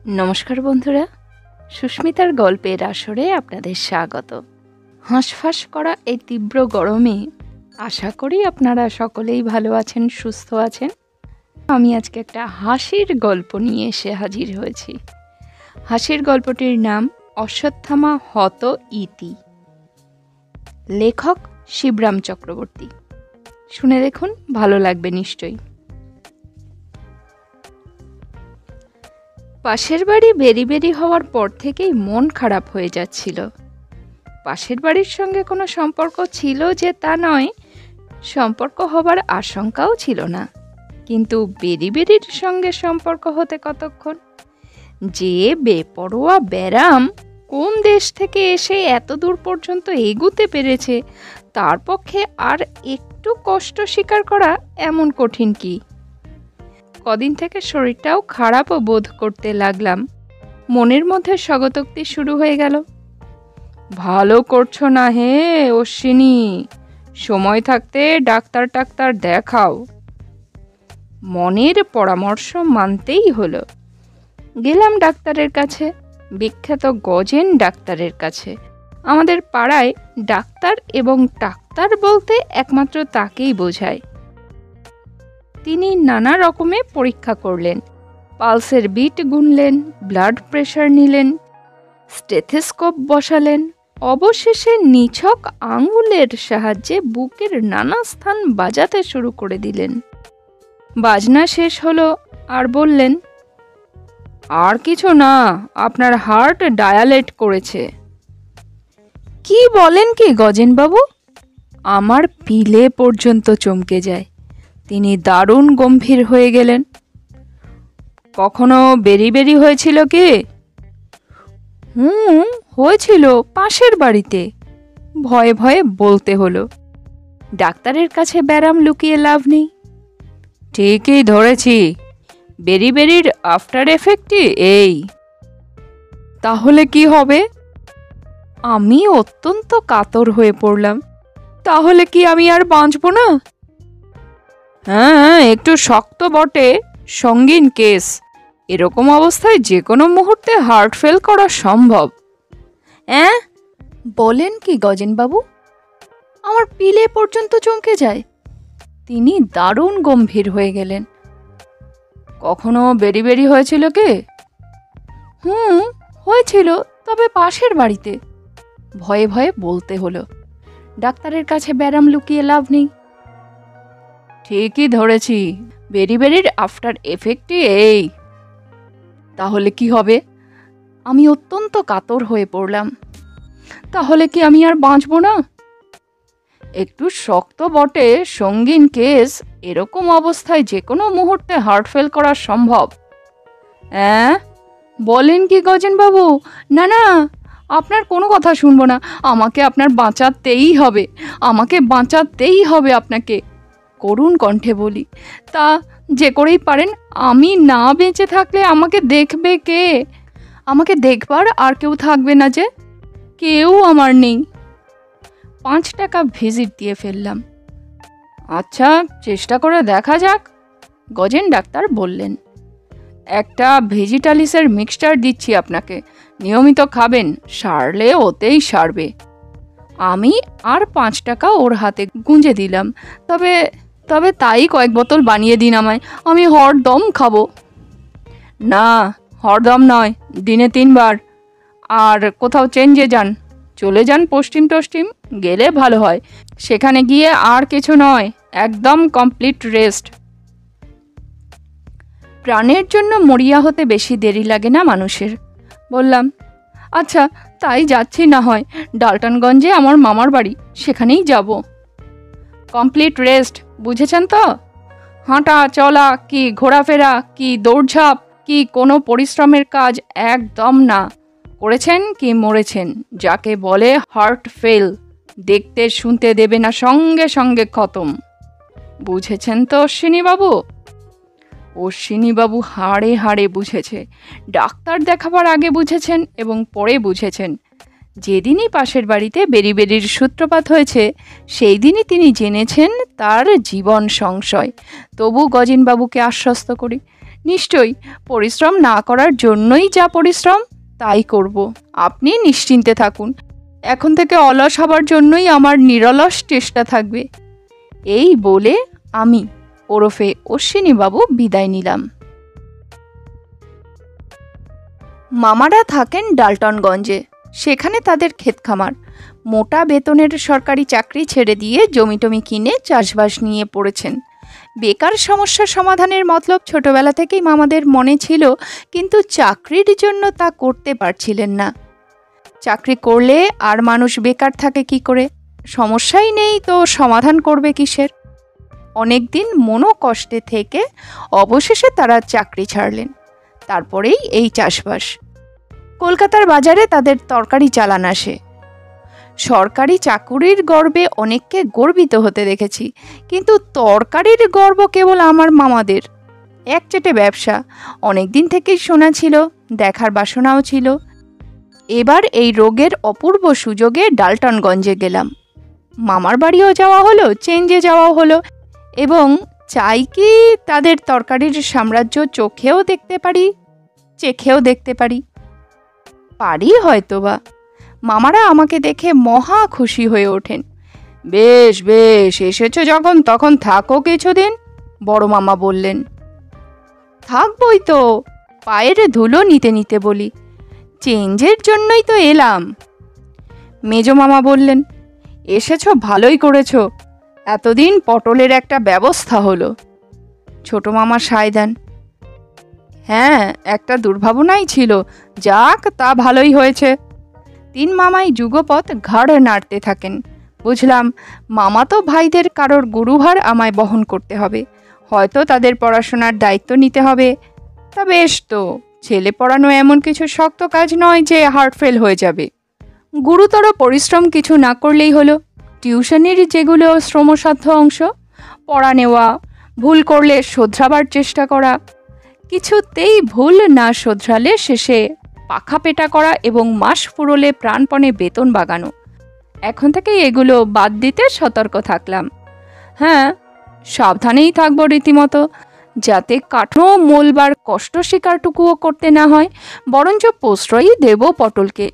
নমস্কার বন্ধুরা, সুস্মিতার গল্পের আসরে আপনাদের স্বাগত। হাঁসফাঁস করা এই তীব্র গরমে আশা করি আপনারা সকলেই ভালো আছেন, সুস্থ আছেন। আমি আজকে একটা হাসির গল্প নিয়ে এসে হাজির হয়েছি। হাসির গল্পটির নাম অশ্বত্থামা হত ইতি। লেখক শিবরাম চক্রবর্তী। শুনে দেখুন, ভালো লাগবে নিশ্চয়ই। পাশের বাড়ি বেরি হওয়ার পর থেকেই মন খারাপ হয়ে যাচ্ছিল। পাশের বাড়ির সঙ্গে কোনো সম্পর্ক ছিল যে তা নয়, সম্পর্ক হবার আশঙ্কাও ছিল না, কিন্তু বেরির সঙ্গে সম্পর্ক হতে কতক্ষণ। যে বেপরোয়া ব্যারাম কোন দেশ থেকে এসে এত দূর পর্যন্ত এগুতে পেরেছে, তার পক্ষে আর একটু কষ্ট স্বীকার করা এমন কঠিন কি? কদিন থেকে শরীরটাও খারাপও বোধ করতে লাগলাম। মনের মধ্যে স্বগতোক্তি শুরু হয়ে গেল, ভালো করছো না হে অশ্বিনী, সময় থাকতে ডাক্তার দেখাও। মনের পরামর্শ মানতেই হলো। গেলাম ডাক্তারের কাছে, বিখ্যাত গজেন ডাক্তারের কাছে। আমাদের পাড়ায় ডাক্তার এবং টাক্তার বলতে একমাত্র তাকেই বোঝায়। তিনি নানা রকমে পরীক্ষা করলেন, পালসের বিট গুনলেন, ব্লাড প্রেশার নিলেন, স্টেথোস্কোপ বসালেন, অবশেষে নিছক আঙুলের সাহায্যে বুকের নানা স্থান বাজাতে শুরু করে দিলেন। বাজনা শেষ হলো আর বললেন, আর কিছু না, আপনার হার্ট ডায়ালেট করেছে। কি বলেন কি গজেনবাবু? আমার পিলে পর্যন্ত চমকে যায়। তিনি দারুণ গম্ভীর হয়ে গেলেন। কখনো বেরি হয়েছিল কি? হয়েছিল, পাশের বাড়িতে। ভয়ে ভয়ে বলতে হলো। ডাক্তারের কাছে ব্যারাম লুকিয়ে লাভ নেই। ঠিকই ধরেছি, বেরির আফটার এফেক্টই এই। তাহলে কি হবে? আমি অত্যন্ত কাতর হয়ে পড়লাম। তাহলে কি আমি আর বাঁচব না? হ্যাঁ, একটু শক্ত বটে, সঙ্গীন কেস। এরকম অবস্থায় যে কোনো মুহূর্তে হার্ট ফেল করা সম্ভব। বলেন কি গজেনবাবু? আমার পিলে পর্যন্ত চমকে যায়। তিনি দারুণ গম্ভীর হয়ে গেলেন। কখনো বেরি হয়েছিল কি? হয়েছিল, তবে পাশের বাড়িতে। ভয়ে ভয়ে বলতে হলো। ডাক্তারের কাছে ব্যারাম লুকিয়ে লাভ নেই। ঠিকই ধরেছি, বেরির আফটার এফেক্টই এই। তাহলে কি হবে? আমি অত্যন্ত কাতর হয়ে পড়লাম। তাহলে কি আমি আর বাঁচব না? একটু শক্ত বটে, সঙ্গীন কেস। এরকম অবস্থায় যে কোনো মুহূর্তে হার্ট ফেল করা সম্ভব। বলেন কি গজেনবাবু? না, আপনার কোনো কথা শুনবো না। আমাকে আপনার বাঁচাতেই হবে, আপনাকে। করুণ কণ্ঠে বলি, তা যে করেই পারেন। আমি না বেঁচে থাকলে আমাকে দেখবে কে? আমাকে দেখবার আর কেউ থাকবে না যে? কেউ আমার নেই। 5 টাকা ভিজিট দিয়ে ফেললাম। আচ্ছা, চেষ্টা করে দেখা যাক, গজেন ডাক্তার বললেন। একটা ভেজিটালিসের মিক্সচার দিচ্ছি আপনাকে, নিয়মিত খাবেন, সারলে ওতেই সারবে। আমি আর 5 টাকা ওর হাতে গুঁজে দিলাম। তবে তাই কয়েক বোতল বানিয়ে দিন আমায়, আমি হরদম খাবো। না, হরদম নয়, দিনে 3 বার। আর কোথাও চেঞ্জে যান, চলে যান পশ্চিম গেলে ভালো হয়। সেখানে গিয়ে আর কিছু নয়, একদম কমপ্লিট রেস্ট। প্রাণের জন্য মরিয়া হতে বেশি দেরি লাগে না মানুষের। বললাম, আচ্ছা তাই যাচ্ছি না হয়। ডালটনগঞ্জে আমার মামার বাড়ি, সেখানেই যাব। কমপ্লিট রেস্ট, বুঝেছেন তো? হাঁটা চলা কি ঘোরাফেরা কি দৌড়ঝাঁপ কি কোনো পরিশ্রমের কাজ একদম না। করেছেন কি মরেছেন, যাকে বলে হার্ট ফেল। দেখতে শুনতে দেবে না, সঙ্গে সঙ্গে খতম। বুঝেছেন তো অশ্বিনীবাবু? অশ্বিনীবাবু হাড়ে হাড়ে বুঝেছে। ডাক্তার দেখাবার আগে বুঝেছেন এবং পরে বুঝেছেন। যেদিনই পাশের বাড়িতে বেরির সূত্রপাত হয়েছে, সেই দিনই তিনি জেনেছেন তার জীবন সংশয়। তবু গজেনবাবুকে আশ্বস্ত করি, নিশ্চয়ই, পরিশ্রম না করার জন্যই যা পরিশ্রম, তাই করব। আপনি নিশ্চিন্তে থাকুন, এখন থেকে অলস হবার জন্যই আমার নিরলস চেষ্টা থাকবে। এই বলে আমি ওরফে অশ্বিনীবাবু বিদায় নিলাম। মামারা থাকেন ডাল্টনগঞ্জে, সেখানে তাদের ক্ষেত খামার। মোটা বেতনের সরকারি চাকরি ছেড়ে দিয়ে জমিটমি কিনে চাষবাস নিয়ে পড়েছেন। বেকার সমস্যা সমাধানের মতলব ছোটবেলা থেকেই মামাদের মনে ছিল, কিন্তু চাকরির জন্য তা করতে পারছিলেন না। চাকরি করলে আর মানুষ বেকার থাকে কি করে? সমস্যাই নেই তো সমাধান করবে কিসের? অনেকদিন মনোকষ্টে থেকে অবশেষে তারা চাকরি ছাড়লেন। তারপরেই এই চাষবাস। কলকাতার বাজারে তাদের তরকারি চালান আসে। সরকারি চাকুরির গর্বে অনেককে গর্বিত হতে দেখেছি, কিন্তু তরকারির গর্ব কেবল আমার মামাদের। একচেটে ব্যবসা, অনেকদিন থেকেই শোনা ছিল, দেখার বাসনাও ছিল। এবার এই রোগের অপূর্ব সুযোগে ডাল্টনগঞ্জে গেলাম। মামার বাড়িও যাওয়া হলো, চেঞ্জে যাওয়াও হলো, এবং চাই কি তাদের তরকারির সাম্রাজ্য চোখেও দেখতে পারি, চেখেও দেখতে পারি। পারি হয়তোবা। মামারা আমাকে দেখে মহা খুশি হয়ে ওঠেন। বেশ বেশ, এসেছো যখন তখন থাকো কিছুদিন, বড় মামা বললেন। থাকবই তো, পায়ের ধুলো নিতে নিতে বলি। চেঞ্জের জন্যই তো এলাম। মেজো মামা বললেন, এসেছো ভালোই করেছো, এতদিন পটলের একটা ব্যবস্থা হলো। ছোট মামা সায় দেন, হ্যাঁ, একটা দুর্ভাবনাই ছিল, যাক তা ভালোই হয়েছে। তিন মামাই যুগপৎ ঘাড় নাড়তে থাকেন। বুঝলাম, মামাতো ভাইদের কারোর গুরুভার আমায় বহন করতে হবে, হয়তো তাদের পড়াশোনার দায়িত্ব নিতে হবে। তা বেশ তো, ছেলে পড়ানো এমন কিছু শক্ত কাজ নয় যে হার্ট ফেল হয়ে যাবে। গুরুতর পরিশ্রম কিছু না করলেই হলো। টিউশনির যেগুলো শ্রমসাধ্য অংশ, পড়া নেওয়া, ভুল করলে শোধরাবার চেষ্টা করা, কিছুতেই ভুল না শোধরালে শেষে পাখা পেটা করা এবং মাস ফুরোলে প্রাণপণে বেতন বাগানো। এখন থেকে এগুলো বাদ দিতে সতর্ক থাকলাম। হ্যাঁ, সাবধানেই থাকবো রীতিমতো, যাতে কাঠো মোলবার কষ্ট স্বীকারটুকুও করতে না হয়। বরঞ্চ প্রশ্রয়ই দেব পটলকে।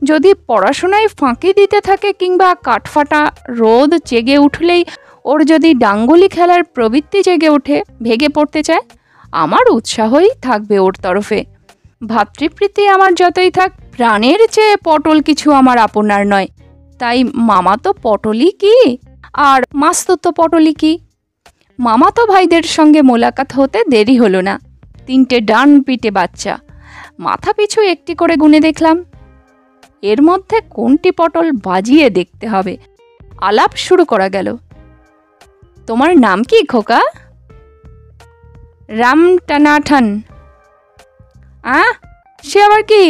যদি পড়াশোনায় ফাঁকি দিতে থাকে কিংবা কাঠফাটা রোদ জেগে উঠলেই ওর যদি ডাঙ্গুলি খেলার প্রবৃত্তি জেগে ওঠে, ভেগে পড়তে চায়, আমার উৎসাহই থাকবে ওর তরফে। ভাতৃপ্রীতি আমার যতই থাক, প্রাণের চেয়ে পটল কিছু আমার আপনার নয়। তাই মামাতো পটলই কি আর মাস্তুতো পটলই কি। মামাতো ভাইদের সঙ্গে মোলাকাত হতে দেরি হলো না। তিনটে ডান পিটে বাচ্চা, মাথা পিছু একটি করে গুনে দেখলাম। এর মধ্যে কোনটি পটল বাজিয়ে দেখতে হবে। আলাপ শুরু করা গেল। তোমার নাম কি খোকা? রামটানাঠান। সে আবার কি?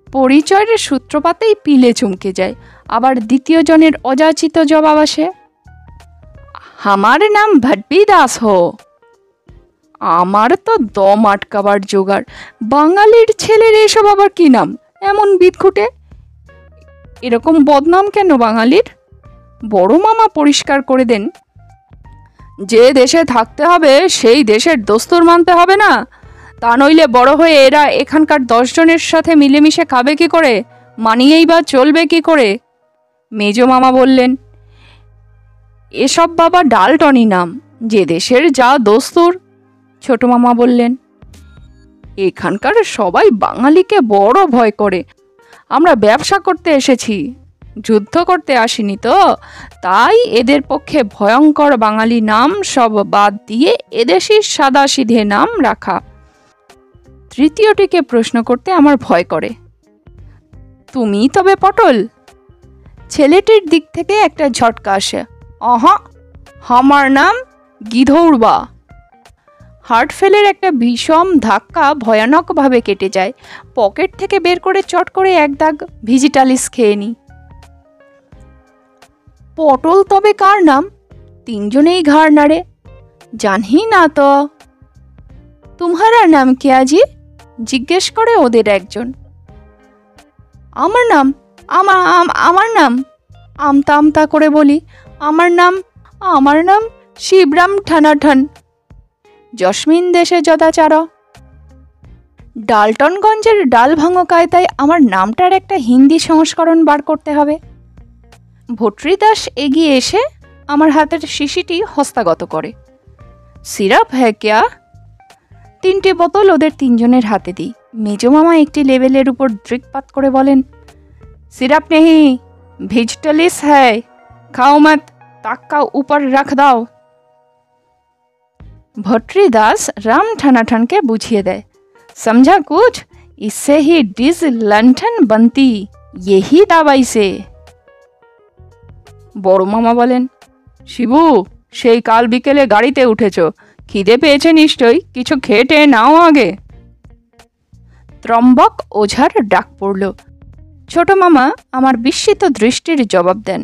পরিচয়ের সূত্রপাতেই পিলে চমকে যায়, আবার দ্বিতীয় জনের অযাচিত জবাব আসে, আমার নাম ভট্টি দাস হো। আমার তো দম আটকাবার জোগাড়। বাঙালির ছেলের এসব আবার কি নাম, এমন বিদঘুটে? এরকম বদনাম কেন বাঙালির? বড় মামা পরিষ্কার করে দেন, যে দেশে থাকতে হবে সেই দেশের দস্তুর মানতে হবে না? তা নইলে বড় হয়ে এরা এখানকার 10 জনের সাথে মিলেমিশে খাবে কি করে, মানিয়েই বা চলবে কি করে? মেজো মামা বললেন, এসব বাবা ডালটনি নাম, যে দেশের যা দস্তুর। ছোট মামা বললেন, এখানকার সবাই বাঙালিকে বড় ভয় করে। আমরা ব্যবসা করতে এসেছি, যুদ্ধ করতে আসিনি তো, তাই এদের পক্ষে ভয়ঙ্কর বাঙালি নাম সব বাদ দিয়ে এদেশি সাদাসিধে নাম রাখা। তৃতীয়টিকে প্রশ্ন করতে আমার ভয় করে। তুমি তবে পটল? ছেলেটির দিক থেকে একটা ঝটকা আসে। আমার নাম গিধৌড়বা। হার্ট ফেলের একটা ভীষণ ধাক্কা ভয়ানকভাবে কেটে যায়। পকেট থেকে বের করে চট করে এক দাগ ভিজিটালিস খেয়ে নি। পটল তবে কার নাম? তিনজনেই ঘাড় নাড়ে। জানি না তো। তোমারা নাম কে আজি? জিজ্ঞেস করে ওদের একজন। আমার নাম আমার নাম আমতা আমতা করে বলি, আমার নাম শিবরাম ঠানাঠান। জসমিন দেশে যদাচার। ডালটনগঞ্জের ডাল ভাঙো কায়দায় আমার নামটার একটা হিন্দি সংস্করণ বার করতে হবে। ভট্টরিদাস এগিয়ে এসে আমার হাতের শিশিটি হস্তগত করে। সিরাপ হ্যাঁ ক্যা? 3টে বোতল ওদের 3জনের হাতে দিই। মেজমামা একটি লেবেলের উপর দৃকপাত করে বলেন, সিরাপ নেহি, ভেজিটালিস হ্যায়, খাও মত, তাক্কা উপর রাখ দাও। ভট্টরিদাস রাম ঠানাঠানকে বুঝিয়ে দেয়, समझा कुछ? इससे ही डिज लंठन बनती, यही दवाई से। বড় মামা বলেন, শিবু, সেই কাল বিকেলে গাড়িতে উঠেছ, খিদে পেয়েছে নিশ্চয়ই, কিছু খেটে নাও আগে। ত্রম্বক ওঝার ডাক পড়ল। ছোট মামা আমার বিস্মিত দৃষ্টির জবাব দেন,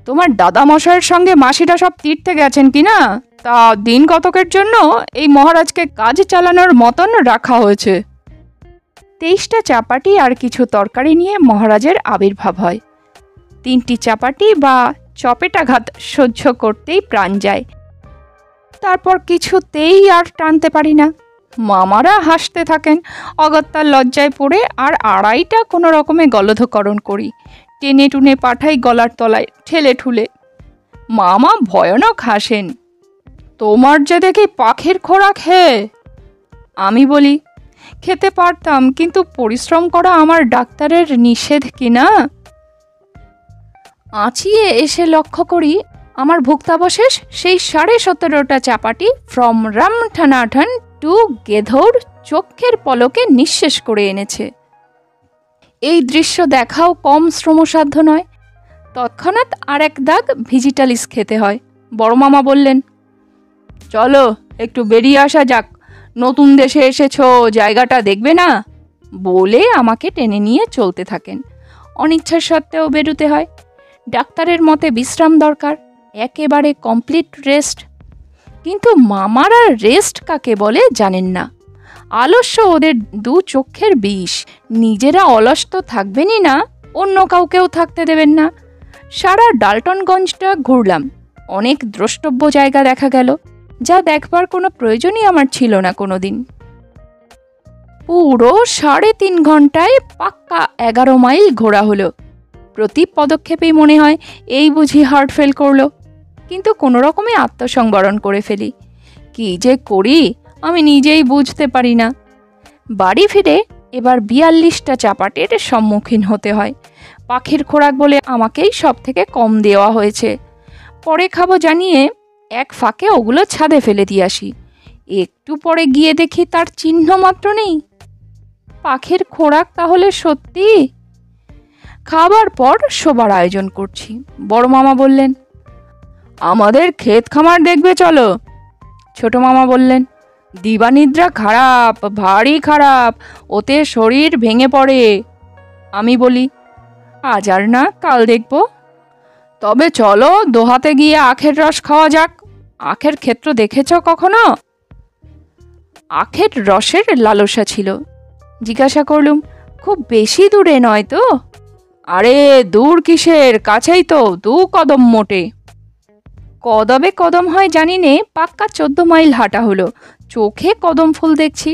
তোমার দাদা মশাইয়ের সঙ্গে মাসিরা সব তীর্থে গেছেন কিনা? তা দিন কতকের জন্য এই মহারাজকে কাজ চালানোর মতন রাখা হয়েছে। 23টা চাপাটি আর কিছু তরকারি নিয়ে মহারাজের আবির্ভাব হয়। 3টি চাপাটি বা চপেটাঘাত সহ্য করতেই প্রাণ যায়। তারপর কিছুতেই আর টানতে পারি না। মামারা হাসতে থাকেন, অগত্যার লজ্জায় পড়ে আর আড়াইটা কোনো রকমে গলধকরণ করি, টেনে টুনে পাঠাই গলার তলায় ঠেলে ঠুলে। মামা ভয়ানক হাসেন, তোমার যে দেখি পাখির খোরাক হে। আমি বলি, খেতে পারতাম, কিন্তু পরিশ্রম করা আমার ডাক্তারের নিষেধ কিনা। আঁচিয়ে এসে লক্ষ্য করি আমার ভুক্তাবশেষ সেই 17.5টা চাপাটি ফ্রম রামঠানাঠান টু গেধৌর চোখের পলকে নিঃশেষ করে এনেছে। এই দৃশ্য দেখাও কম শ্রমসাধ্য নয়। তৎক্ষণাৎ আর এক দাগ ভিজিটালিস খেতে হয়। বড় মামা বললেন, চলো একটু বেরিয়ে আসা যাক, নতুন দেশে এসেছ, জায়গাটা দেখবে না, বলে আমাকে টেনে নিয়ে চলতে থাকেন। অনিচ্ছা সত্ত্বেও বেরোতে হয়। ডাক্তারের মতে বিশ্রাম দরকার, একেবারে কমপ্লিট রেস্ট। কিন্তু মামারা রেস্ট কাকে বলে জানেন না। আলস্য ওদের 2 চোখের বিষ। নিজেরা অলস তো থাকবেনই না, অন্য কাউকেও থাকতে দেবেন না। সারা ডালটনগঞ্জটা ঘুরলাম, অনেক দ্রষ্টব্য জায়গা দেখা গেল, যা দেখবার কোনো প্রয়োজনই আমার ছিল না কোনোদিন। পুরো 3.5 ঘন্টায় পাক্কা 11 মাইল ঘোরা হলো। প্রতি পদক্ষেপেই মনে হয় এই বুঝি হার্ট ফেল করলো, কিন্তু কোনো রকমে আত্মসংবরণ করে ফেলি। কি যে করি আমি নিজেই বুঝতে পারি না। বাড়ি ফিরে এবার 42টা চাপাটির সম্মুখীন হতে হয়। পাখির খোরাক বলে আমাকেই সব থেকে কম দেওয়া হয়েছে। পরে খাবো জানিয়ে এক ফাঁকে ওগুলো ছাদে ফেলে দিয়ে আসি। একটু পরে গিয়ে দেখি তার চিহ্ন মাত্র নেই। পাখির খোরাক তাহলে সত্যি? খাবার পর শোবার আয়োজন করছি। বড় মামা বললেন, আমাদের ক্ষেত খামার দেখবে চলো। ছোট মামা বললেন, দিবানিদ্রা খারাপ, ভারী খারাপ, ওতে শরীর ভেঙে পড়ে। আমি বলি, আজ আর না, কাল দেখব। তবে চলো দোহাতে গিয়ে আখের রস খাওয়া যাক। আখের ক্ষেত্র দেখেছ কখনো? আখের রসের লালসা ছিল। জিজ্ঞাসা করলুম, খুব বেশি দূরে নয় তো? আরে দূর কিসের, কাছেই তো, 2 কদম মোটে। কদবে কদম হয় জানি নে, পাক্কা 14 মাইল হাঁটা হলো, চোখে কদম ফুল দেখছি।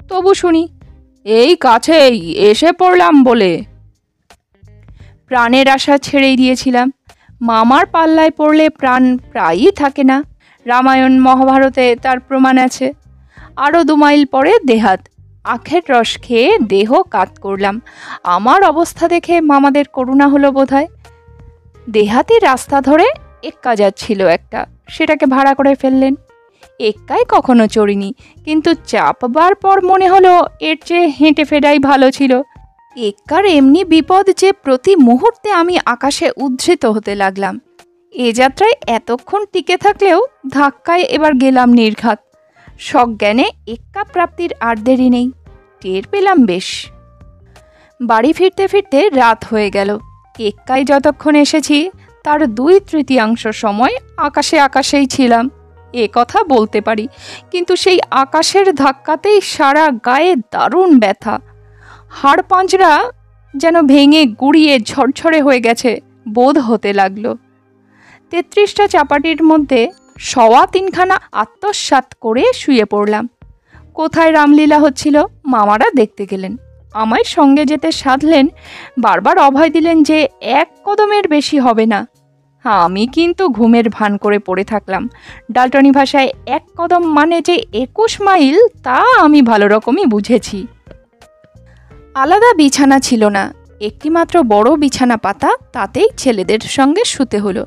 তবু শুনি, এই কাছেই, এসে পড়লাম বলে। প্রাণের আশা ছেড়েই দিয়েছিলাম। মামার পাল্লায় পড়লে প্রাণ প্রায়ই থাকে না, রামায়ণ মহাভারতে তার প্রমাণ আছে। আরও 2 মাইল পরে দেহাত। আখের রস খেয়ে দেহ কাত করলাম। আমার অবস্থা দেখে মামাদের করুণা হলো বোধহয়। দেহাতি রাস্তা ধরে এক্কা যাচ্ছিল একটা, সেটাকে ভাড়া করে ফেললেন। এক্কায় কখনো চড়িনি, কিন্তু চাপবার পর মনে হলো এর চেয়ে হেঁটে ফেরাই ভালো ছিল। এক্কার এমনি বিপদ যে প্রতি মুহূর্তে আমি আকাশে উদ্ধৃত হতে লাগলাম। এ যাত্রায় এতক্ষণ টিকে থাকলেও ধাক্কায় এবার গেলাম নির্ঘাত। সজ্ঞানে এক্কা প্রাপ্তির আর দেরি নেই, টের পেলাম বেশ। বাড়ি ফিরতে ফিরতে রাত হয়ে গেল। এক্কায় যতক্ষণ এসেছি তার 2/3 সময় আকাশে আকাশেই ছিলাম, এ কথা বলতে পারি। কিন্তু সেই আকাশের ধাক্কাতেই সারা গায়ে দারুণ ব্যথা। হাড় পাঁজরা যেন ভেঙে গুড়িয়ে ঝরঝরে হয়ে গেছে বোধ হতে লাগলো। 33টা চাপাটির মধ্যে 3.25 আত্মসাৎ করে শুয়ে পড়লাম। কোথায় রামলীলা হচ্ছিল মামারা দেখতে গেলেন, আমায় সঙ্গে যেতে সাধলেন, বারবার অভয় দিলেন যে 1 কদমের বেশি হবে না। আমি কিন্তু ঘুমের ভান করে পড়ে থাকলাম। ডালটনি ভাষায় 1 কদম মানে যে 21 মাইল তা আমি ভালো রকমই বুঝেছি। আলাদা বিছানা ছিল না, একটিমাত্র বড় বিছানা পাতা, তাতেই ছেলেদের সঙ্গে শুতে হলো।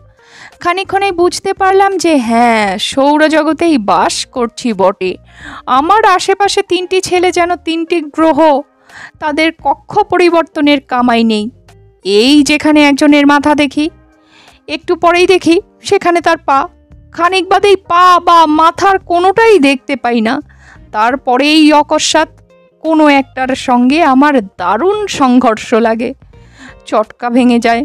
খানিকক্ষণে বুঝতে পারলাম যে হ্যাঁ, সৌরজগতেই বাস করছি বটে। আমার আশেপাশে 3টি ছেলে যেন 3টি গ্রহ, তাদের কক্ষ পরিবর্তনের কামাই নেই। এই যেখানে একজনের মাথা দেখি, একটু পরেই দেখি সেখানে তার পা, খানিক বাদেই পা বা মাথার কোনোটাই দেখতে পাই না। তারপরেই অকস্মাৎ কোনো একটার সঙ্গে আমার দারুণ সংঘর্ষ লাগে, চটকা ভেঙে যায়।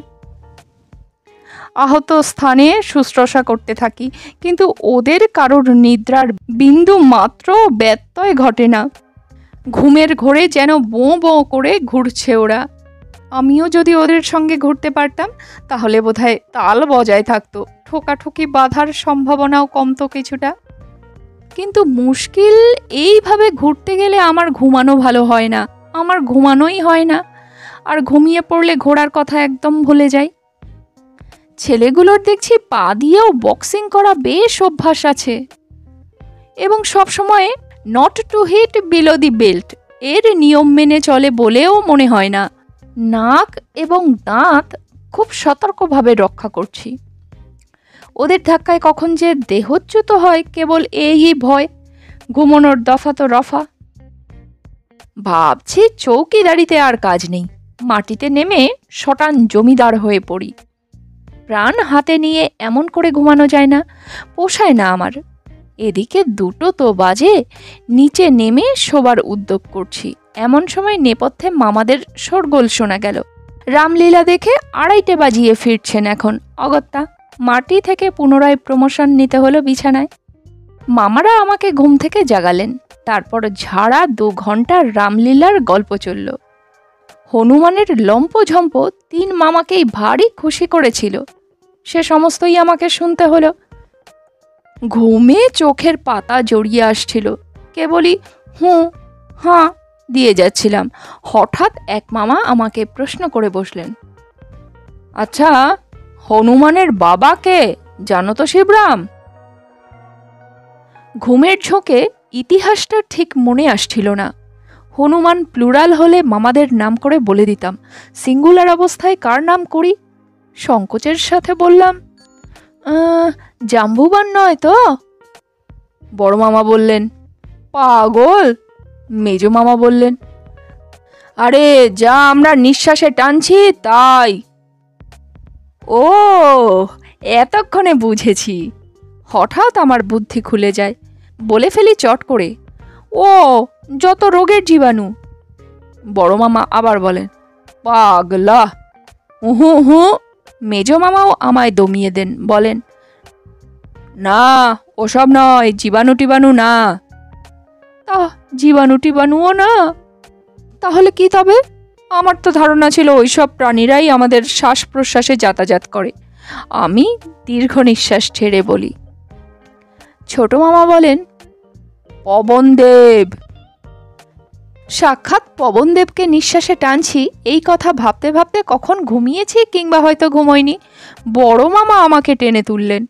আহত স্থানে শুশ্রূষা করতে থাকি, কিন্তু ওদের কারোর নিদ্রার বিন্দু মাত্র ব্যত্যয় ঘটে না। ঘুমের ঘোরে যেন বোঁ বোঁ করে ঘুরছে ওরা। আমিও যদি ওদের সঙ্গে ঘুরতে পারতাম তাহলে বোধহয় তাল বজায় থাকতো, ঠোকাঠুকি বাঁধার সম্ভাবনাও কমতো কিছুটা। কিন্তু মুশকিল, এইভাবে ঘুরতে গেলে আমার ঘুমানো ভালো হয় না, আমার ঘুমানোই হয় না। আর ঘুমিয়ে পড়লে ঘোরার কথা একদম ভুলে যাই। ছেলেগুলোর দেখছি পা দিয়েও বক্সিং করা বেশ অভ্যাস আছে, এবং সবসময় not to hit below the belt এর নিয়ম মেনে চলে বলেও মনে হয় না। নাক এবং দাঁত খুব সতর্কভাবে রক্ষা করছি। ওদের ধাক্কায় কখন যে দেহচ্যুত হয় কেবল এই ভয়, ঘুমানোর দফা তো রফা। ভাবছি চৌকিদারিতে আর কাজ নেই, মাটিতে নেমে শটান জমিদার হয়ে পড়ি। প্রাণ হাতে নিয়ে এমন করে ঘুমানো যায় না, পোষায় না আমার। এদিকে 2টো তো বাজে, নিচে নেমে শোবার উদ্যোগ করছি। এমন সময় নেপথ্যে মামাদের শোরগোল শোনা গেল। রামলীলা দেখে 2:30 বাজিয়ে ফিরছেন এখন অগত্যা। মাটি থেকে পুনরায় প্রমোশন নিতে হলো বিছানায়। মামারা আমাকে ঘুম থেকে জাগালেন। তারপর ঝাড়া 2 ঘন্টার রামলীলার গল্প চলল। হনুমানের লম্পঝম্প 3 মামাকেই ভারী খুশি করেছিল, সে সমস্তই আমাকে শুনতে হলো। ঘুমে চোখের পাতা জড়িয়ে আসছিল, কেবলই হুঁ হাঁ দিয়ে যাচ্ছিলাম। হঠাৎ এক মামা আমাকে প্রশ্ন করে বসলেন, আচ্ছা, হনুমানের বাবা কে জানো তো শিবরাম? ঘুমের ঝোঁকে ইতিহাসটা ঠিক মনে আসছিল না। হনুমান প্লুরাল হলে মামাদের নাম করে বলে দিতাম, সিঙ্গুলার অবস্থায় কার নাম করি? সংকোচের সাথে বললাম, জাম্বুবান নয় তো? বড় মামা বললেন, পাগল। মেজ মামা বললেন, আরে যা আমরা নিঃশ্বাসে টানছি তাই। ও, এতক্ষণে বুঝেছি। হঠাৎ আমার বুদ্ধি খুলে যায়, বলে ফেলি চট করে, ও যত রোগের জীবাণু। বড় মামা আবার বলেন, পাগলা। উহু হু। মেজ মামাও আমায় দমিয়ে দেন, বলেন, না ওসব নয়, জীবাণু টিবাণু না। তা জীবাণু টিবাণুও না? তাহলে কি তবে? আমার তো ধারণা ছিল ওইসব প্রাণীরাই আমাদের শ্বাস প্রশ্বাসে যাতায়াত করে। আমি দীর্ঘ নিঃশ্বাস ছেড়ে বলি, ছোট মামা বলেন, পবনদেব। সাক্ষাৎ পবনদেবকে নিঃশ্বাসে টানছি, এই কথা ভাবতে ভাবতে কখন ঘুমিয়েছি কিংবা হয়তো ঘুমোইনি। বড় মামা আমাকে টেনে তুললেন,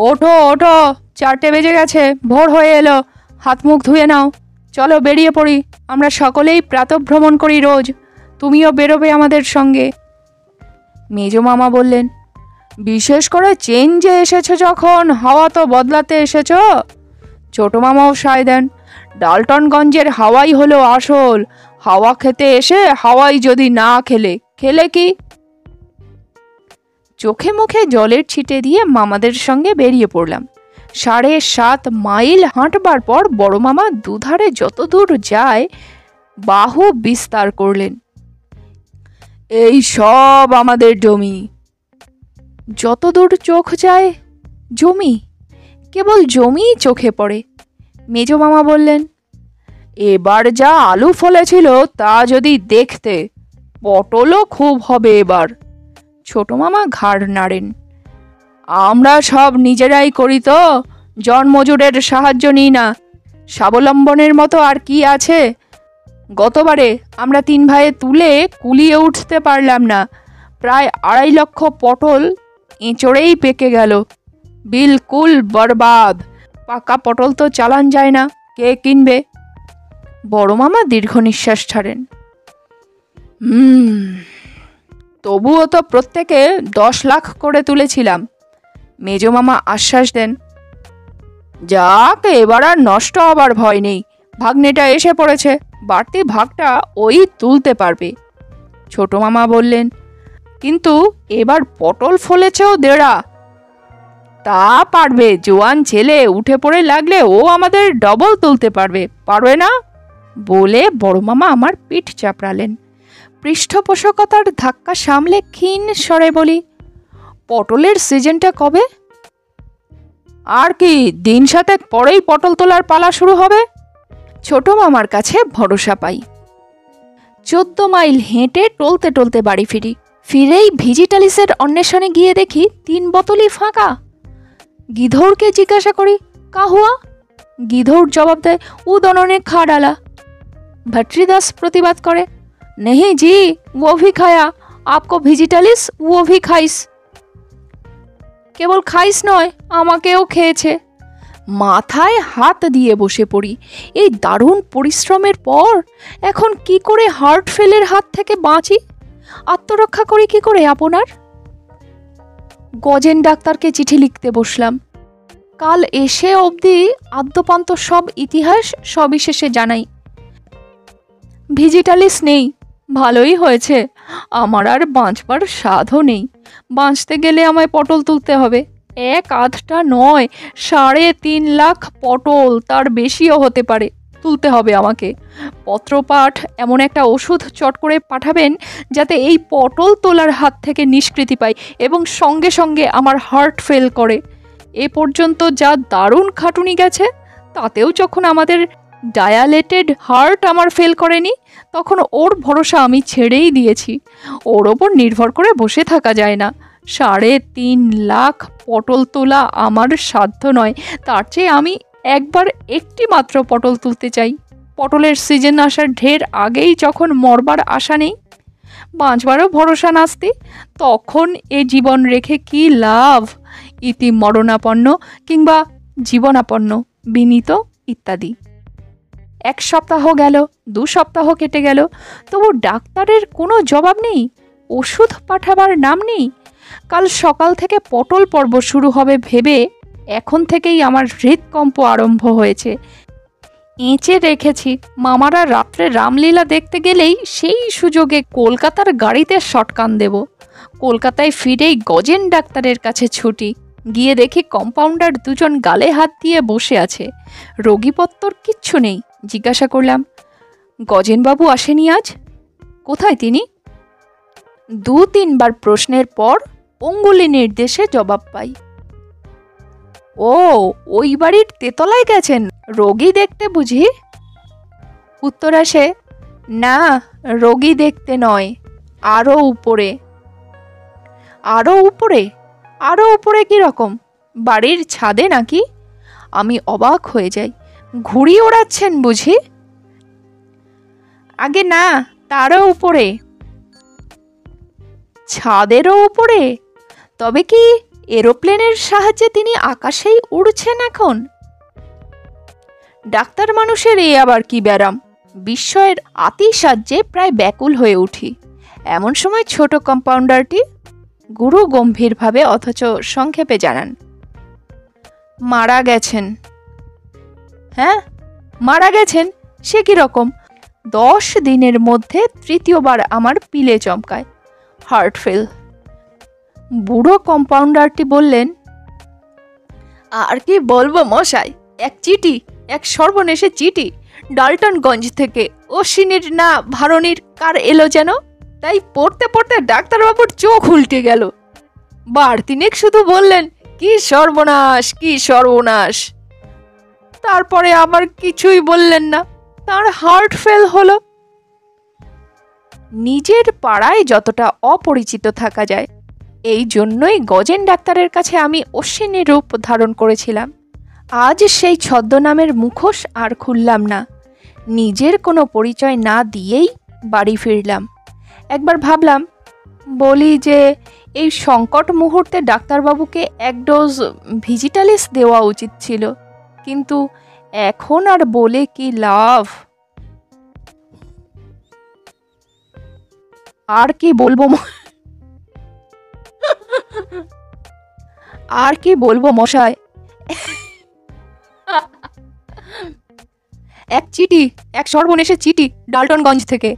ওঠো ওঠো, 4টে বেজে গেছে, ভোর হয়ে এলো, হাত মুখ ধুয়ে নাও, চলো বেরিয়ে পড়ি। আমরা সকলেই প্রাতঃভ্রমণ করি রোজ, তুমিও বেরোবে আমাদের সঙ্গে। মেজ মামা বললেন, বিশেষ করে চেঞ্জে এসেছো যখন, হাওয়া তো বদলাতে এসেছ। ছোট মামাও সায় দেন, ডালটনগঞ্জের হাওয়াই হলো আসল। হাওয়া খেতে এসে হাওয়াই যদি না খেলে কি? চোখে মুখে জলের ছিটে দিয়ে মামাদের সঙ্গে বেরিয়ে পড়লাম। 7.5 মাইল হাঁটবার পর বড় মামা দুধারে যত দূর যায় বাহু বিস্তার করলেন, এই সব আমাদের জমি। যত দূর চোখ যায় জমি, কেবল জমিই চোখে পড়ে। মেজ মামা বললেন, এবার যা আলু ফলেছিল তা যদি দেখতে, পটলও খুব হবে এবার। ছোট মামা ঘাড় নাড়েন, আমরা সব নিজেরাই করি তো, জনমজুরের সাহায্য নিই না। স্বাবলম্বনের মতো আর কি আছে? গতবারে আমরা 3 ভাইয়ে তুলে কুলিয়ে উঠতে পারলাম না, প্রায় 2.5 লক্ষ পটল এঁচড়েই পেকে গেল। বিলকুল বরবাদ। পাকা পটল তো চালান যায় না, কে কিনবে? বড় মামা দীর্ঘ নিঃশ্বাস ছাড়েন। তবুও তো প্রত্যেকে 10 লাখ করে তুলেছিলাম। মেজ মামা আশ্বাস দেন, যাক, এবার আর নষ্ট হবার ভয় নেই। ভাগ্নেটা এসে পড়েছে, বাড়তি ভাগটা ওই তুলতে পারবে। ছোট মামা বললেন, কিন্তু এবার পটল ফলেছেও 1.5। তা পারবে, জোয়ান ছেলে, উঠে পড়ে লাগলে ও আমাদের ডবল তুলতে পারবে, পারবে না? বলে বড় মামা আমার পিঠ চাপড়ালেন। পৃষ্ঠপোষকতার ধাক্কা সামলে ক্ষীণ স্বরে বলি, পটলের সিজনটা কবে? আর কি, দিন 7 পরেই পটল তোলার পালা শুরু হবে। ছোট মামার কাছে ভরসা পাই। 14 মাইল হেঁটে টলতে টলতে বাড়ি ফিরি। ফিরেই ভিজিটালিসের অন্বেষণে গিয়ে দেখি 3 বোতলই ফাঁকা। গিধৌরকে জিজ্ঞাসা করি, কা হুয়া? গিধৌর জবাব দেয়, ও দননে খা ডালা। ভট্টরিদাস প্রতিবাদ করে, नहीं जी, वो भी खाया, आपको ভিজিটালিস वो भी খাইস। কেবল খাইস নয়, আমাকেও খেয়েছে। মাথায় হাত দিয়ে বসে পড়ি। এই দারুণ পরিশ্রমের পর এখন কি করে হার্ট ফেলের হাত থেকে বাঁচি? আত্মরক্ষা করি কি করে আপনার? গজেন ডাক্তারকে চিঠি লিখতে বসলাম। কাল এসে অবধি আদ্যপান্ত সব ইতিহাস সবিশেষে জানাই। ভিজিটালিস নেই, ভালোই হয়েছে। আমার আর বাঁচবার সাধও নেই। বাঁচতে গেলে আমায় পটল তুলতে হবে। 1-8টা নয়, 3.5 লাখ পটল, তার বেশিও হতে পারে, তুলতে হবে আমাকে। পত্রপাঠ এমন একটা ওষুধ চট করে পাঠাবেন যাতে এই পটল তোলার হাত থেকে নিষ্কৃতি পাই এবং সঙ্গে সঙ্গে আমার হার্ট ফেল করে। এ পর্যন্ত যা দারুণ খাটুনি গেছে, তাতেও যখন আমাদের ডায়ালেটেড হার্ট আমার ফেল করেনি, তখন ওর ভরসা আমি ছেড়েই দিয়েছি। ওর ওপর নির্ভর করে বসে থাকা যায় না। 3.5 লাখ পটল তোলা আমার সাধ্য নয়। তার চেয়ে আমি একবার একটি মাত্র পটল তুলতে চাই। পটলের সিজন আসার ঢের আগেই যখন মরবার আশা নেই, বাঁচবারও ভরসা নাস্তি, তখন এ জীবন রেখে কি লাভ? ইতি মরণাপন্ন কিংবা জীবনাপন্ন, বিনীত ইত্যাদি। 1 সপ্তাহ গেল, 2 সপ্তাহ কেটে গেল, তবু ডাক্তারের কোনো জবাব নেই, ওষুধ পাঠাবার নাম নেই। কাল সকাল থেকে পটল পর্ব শুরু হবে ভেবে এখন থেকেই আমার হৃদকম্প আরম্ভ হয়েছে। এঁচে রেখেছি মামারা রাত্রে রামলীলা দেখতে গেলেই সেই সুযোগে কলকাতার গাড়িতে শটকান দেব। কলকাতায় ফিরেই গজেন ডাক্তারের কাছে ছুটি। গিয়ে দেখি কম্পাউন্ডার 2 জন গালে হাত দিয়ে বসে আছে। রোগীপত্তর কিচ্ছু নেই। জিজ্ঞাসা করলাম, গজেনবাবু আসেনি আজ? কোথায় তিনি? 2-3 বার প্রশ্নের পর অঙ্গুলি নির্দেশে জবাব পাই, ও ওই বাড়ির তেতলায় গেছেন রোগী দেখতে বুঝি? উত্তর আসে, না, রোগী দেখতে নয়, আরও উপরে। আরও উপরে? আরও উপরে কি রকম? বাড়ির ছাদে নাকি? আমি অবাক হয়ে যাই। ঘুড়ি ওড়াচ্ছেন বুঝি? আগে না, তারও উপরে। ছাদেরও উপরে? তবে কি এরোপ্লেনের সাহায্যে তিনি আকাশেই উড়ছেন এখন? ডাক্তার মানুষের এ আবার কি ব্যারাম? বিস্ময়ের আতিশয্যে প্রায় ব্যাকুল হয়ে উঠি। এমন সময় ছোট কম্পাউন্ডারটি গুরু গম্ভীরভাবে অথচ সংক্ষেপে জানান, মারা গেছেন। হ্যাঁ, মারা গেছেন? সে কি রকম? 10 দিনের মধ্যে 3য়বার আমার পিলে চমকায়, হার্ট ফেল। বুড়ো কম্পাউন্ডারটি বললেন, আর কি বলবো মশাই, এক সর্বনেশে চিঠি ডাল্টনগঞ্জ থেকে, অশ্বিনীর না ভারণীর কার এলো যেন, তাই পড়তে পড়তে ডাক্তারবাবুর চোখ উল্টে গেল। বার তিনেক শুধু বললেন, কি সর্বনাশ, কি সর্বনাশ। তারপরে আবার কিছুই বললেন না, তার হার্ট ফেল হলো। নিজের পাড়ায় যতটা অপরিচিত থাকা যায়, এই জন্যই গজেন ডাক্তারের কাছে আমি অশ্বিনী রূপ ধারণ করেছিলাম। আজ সেই ছদ্মনামের মুখোশ আর খুললাম না। নিজের কোনো পরিচয় না দিয়েই বাড়ি ফিরলাম। একবার ভাবলাম, বলি যে এই সংকট মুহূর্তে ডাক্তারবাবুকে এক ডোজ ভিজিটালিস দেওয়া উচিত ছিল, কিন্তু এখন আর বলে কি লাভ। আর কি বলবো আর কি বলবো মশাই, এক সর্বনেশে চিঠি ডাল্টনগঞ্জ থেকে।